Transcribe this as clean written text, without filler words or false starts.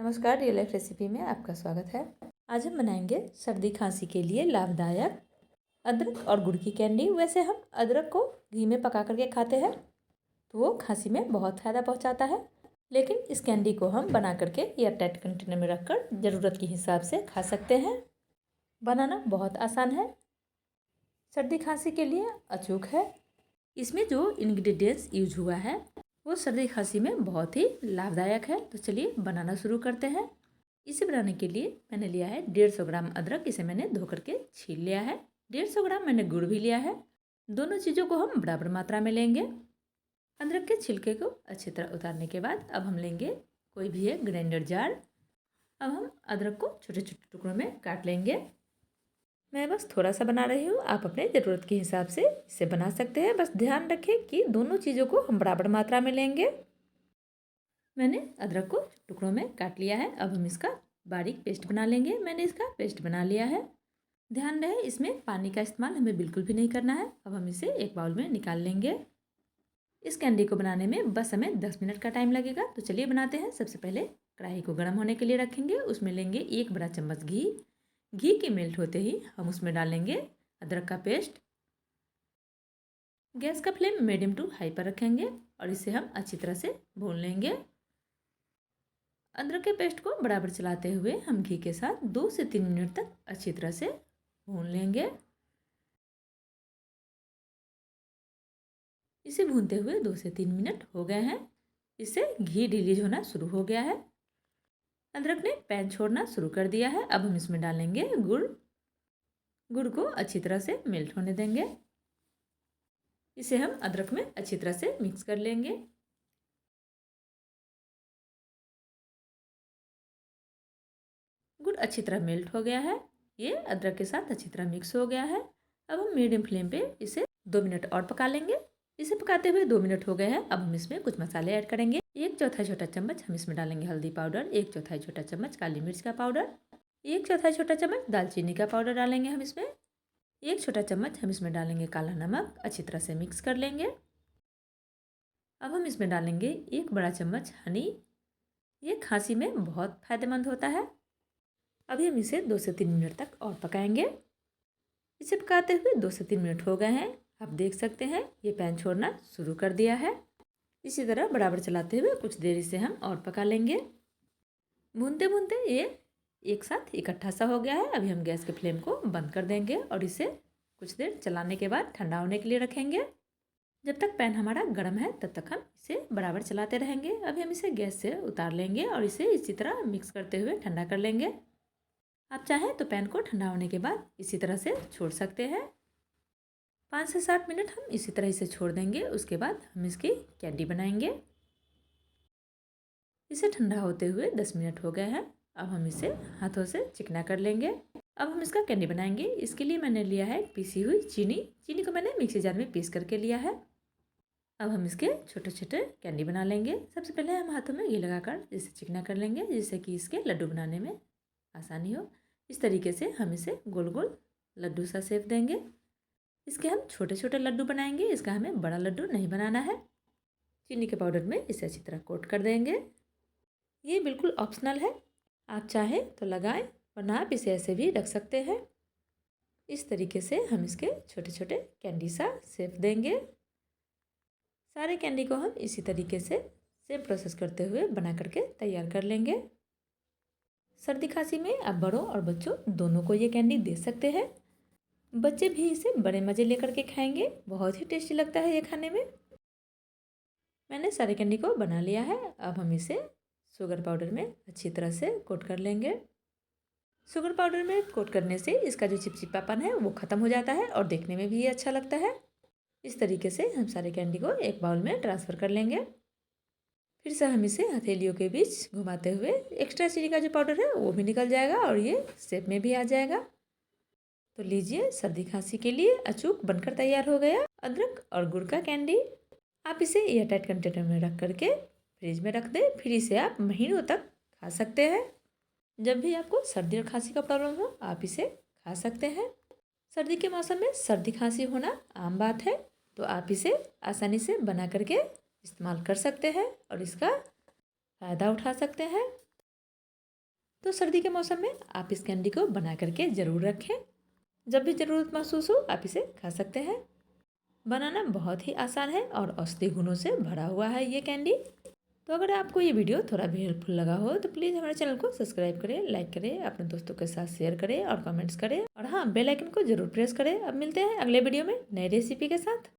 नमस्कार, real life recipe में आपका स्वागत है। आज हम बनाएंगे सर्दी खांसी के लिए लाभदायक अदरक और गुड़ की कैंडी। वैसे हम अदरक को घी में पका करके खाते हैं तो वो खांसी में बहुत फ़ायदा पहुंचाता है, लेकिन इस कैंडी को हम बना करके एयर टाइट कंटेनर में रखकर ज़रूरत के हिसाब से खा सकते हैं। बनाना बहुत आसान है, सर्दी खांसी के लिए अचूक है। इसमें जो इंग्रेडिएंट्स यूज हुआ है वो सर्दी खांसी में बहुत ही लाभदायक है। तो चलिए बनाना शुरू करते हैं। इसे बनाने के लिए मैंने लिया है 150 ग्राम अदरक। इसे मैंने धो करके छील लिया है। 150 ग्राम मैंने गुड़ भी लिया है। दोनों चीज़ों को हम बराबर मात्रा में लेंगे। अदरक के छिलके को अच्छी तरह उतारने के बाद अब हम लेंगे कोई भी एक ग्राइंडर जार। अब हम अदरक को छोटे छोटे टुकड़ों में काट लेंगे। मैं बस थोड़ा सा बना रही हूँ, आप अपने ज़रूरत के हिसाब से इसे बना सकते हैं। बस ध्यान रखें कि दोनों चीज़ों को हम बराबर मात्रा में लेंगे। मैंने अदरक को टुकड़ों में काट लिया है। अब हम इसका बारीक पेस्ट बना लेंगे। मैंने इसका पेस्ट बना लिया है। ध्यान रहे इसमें पानी का इस्तेमाल हमें बिल्कुल भी नहीं करना है। अब हम इसे एक बाउल में निकाल लेंगे। इस कैंडी को बनाने में बस हमें 10 मिनट का टाइम लगेगा। तो चलिए बनाते हैं। सबसे पहले कढ़ाई को गर्म होने के लिए रखेंगे। उसमें लेंगे 1 बड़ा चम्मच घी। घी के मेल्ट होते ही हम उसमें डालेंगे अदरक का पेस्ट। गैस का फ्लेम मीडियम टू हाई पर रखेंगे और इसे हम अच्छी तरह से भून लेंगे। अदरक के पेस्ट को बराबर चलाते हुए हम घी के साथ 2 से 3 मिनट तक अच्छी तरह से भून लेंगे। इसे भूनते हुए 2 से 3 मिनट हो गए हैं। इससे घी रिलीज होना शुरू हो गया है। अदरक ने पैन छोड़ना शुरू कर दिया है। अब हम इसमें डालेंगे गुड़। गुड़ को अच्छी तरह से मेल्ट होने देंगे। इसे हम अदरक में अच्छी तरह से मिक्स कर लेंगे। गुड़ अच्छी तरह मेल्ट हो गया है। ये अदरक के साथ अच्छी तरह मिक्स हो गया है। अब हम मीडियम फ्लेम पे इसे 2 मिनट और पका लेंगे। इसे पकाते हुए 2 मिनट हो गए हैं। अब हम इसमें कुछ मसाले ऐड करेंगे। 1/4 छोटा चम्मच हम इसमें डालेंगे हल्दी पाउडर। 1/4 छोटा चम्मच काली मिर्च का पाउडर। 1/4 छोटा चम्मच दालचीनी का पाउडर डालेंगे हम इसमें। 1 छोटा चम्मच हम इसमें डालेंगे काला नमक। अच्छी तरह से मिक्स कर लेंगे। अब हम इसमें डालेंगे 1 बड़ा चम्मच हनी। ये खांसी में बहुत फायदेमंद होता है। अभी हम इसे 2 से 3 मिनट तक और पकाएंगे। इसे पकाते हुए 2 से 3 मिनट हो गए हैं। आप देख सकते हैं ये पैन छोड़ना शुरू कर दिया है। इसी तरह बराबर चलाते हुए कुछ देर इसे हम और पका लेंगे। भूनते भूनते ये एक साथ इकट्ठा सा हो गया है। अभी हम गैस के फ्लेम को बंद कर देंगे और इसे कुछ देर चलाने के बाद ठंडा होने के लिए रखेंगे। जब तक पैन हमारा गर्म है तब तक हम इसे बराबर चलाते रहेंगे। अभी हम इसे गैस से उतार लेंगे और इसे इसी तरह मिक्स करते हुए ठंडा कर लेंगे। आप चाहें तो पैन को ठंडा होने के बाद इसी तरह से छोड़ सकते हैं। 5 से 7 मिनट हम इसी तरह इसे छोड़ देंगे। उसके बाद हम इसकी कैंडी बनाएंगे। इसे ठंडा होते हुए 10 मिनट हो गए हैं। अब हम इसे हाथों से चिकना कर लेंगे। अब हम इसका कैंडी बनाएंगे। इसके लिए मैंने लिया है पीसी हुई चीनी। चीनी को मैंने मिक्सी जार में पीस करके लिया है। अब हम इसके छोटे छोटे कैंडी बना लेंगे। सबसे पहले हम हाथों में घी लगाकर इसे चिकना कर लेंगे, जिससे कि इसके लड्डू बनाने में आसानी हो। इस तरीके से हम इसे गोल गोल लड्डू सा शेप देंगे। इसके हम छोटे छोटे लड्डू बनाएंगे। इसका हमें बड़ा लड्डू नहीं बनाना है। चीनी के पाउडर में इसे अच्छी तरह कोट कर देंगे। ये बिल्कुल ऑप्शनल है, आप चाहें तो लगाएं वरना आप इसे ऐसे भी रख सकते हैं। इस तरीके से हम इसके छोटे छोटे कैंडी सा शेप देंगे। सारे कैंडी को हम इसी तरीके से सेम प्रोसेस करते हुए बना करके तैयार कर लेंगे। सर्दी खांसी में आप बड़ों और बच्चों दोनों को ये कैंडी दे सकते हैं। बच्चे भी इसे बड़े मज़े लेकर के खाएंगे। बहुत ही टेस्टी लगता है ये खाने में। मैंने सारे कैंडी को बना लिया है। अब हम इसे शुगर पाउडर में अच्छी तरह से कोट कर लेंगे। शुगर पाउडर में कोट करने से इसका जो चिपचिपापन है वो ख़त्म हो जाता है और देखने में भी ये अच्छा लगता है। इस तरीके से हम सारे कैंडी को एक बाउल में ट्रांसफ़र कर लेंगे। फिर से हम इसे हथेलियों के बीच घुमाते हुए एक्स्ट्रा चीनी का जो पाउडर है वो भी निकल जाएगा और ये शेप में भी आ जाएगा। तो लीजिए, सर्दी खांसी के लिए अचूक बनकर तैयार हो गया अदरक और गुड़ का कैंडी। आप इसे एयर टाइट कंटेनर में रख करके फ्रिज में रख दें। फिर इसे आप महीनों तक खा सकते हैं। जब भी आपको सर्दी और खांसी का प्रॉब्लम हो आप इसे खा सकते हैं। सर्दी के मौसम में सर्दी खांसी होना आम बात है, तो आप इसे आसानी से बना करके इस्तेमाल कर सकते हैं और इसका फ़ायदा उठा सकते हैं। तो सर्दी के मौसम में आप इस कैंडी को बना करके ज़रूर रखें। जब भी ज़रूरत महसूस हो आप इसे खा सकते हैं। बनाना बहुत ही आसान है और औषधि गुणों से भरा हुआ है ये कैंडी। तो अगर आपको ये वीडियो थोड़ा भी हेल्पफुल लगा हो तो प्लीज़ हमारे चैनल को सब्सक्राइब करें, लाइक करें, अपने दोस्तों के साथ शेयर करें और कमेंट्स करें, और हाँ, बेल आइकन को जरूर प्रेस करें। अब मिलते हैं अगले वीडियो में नई रेसिपी के साथ।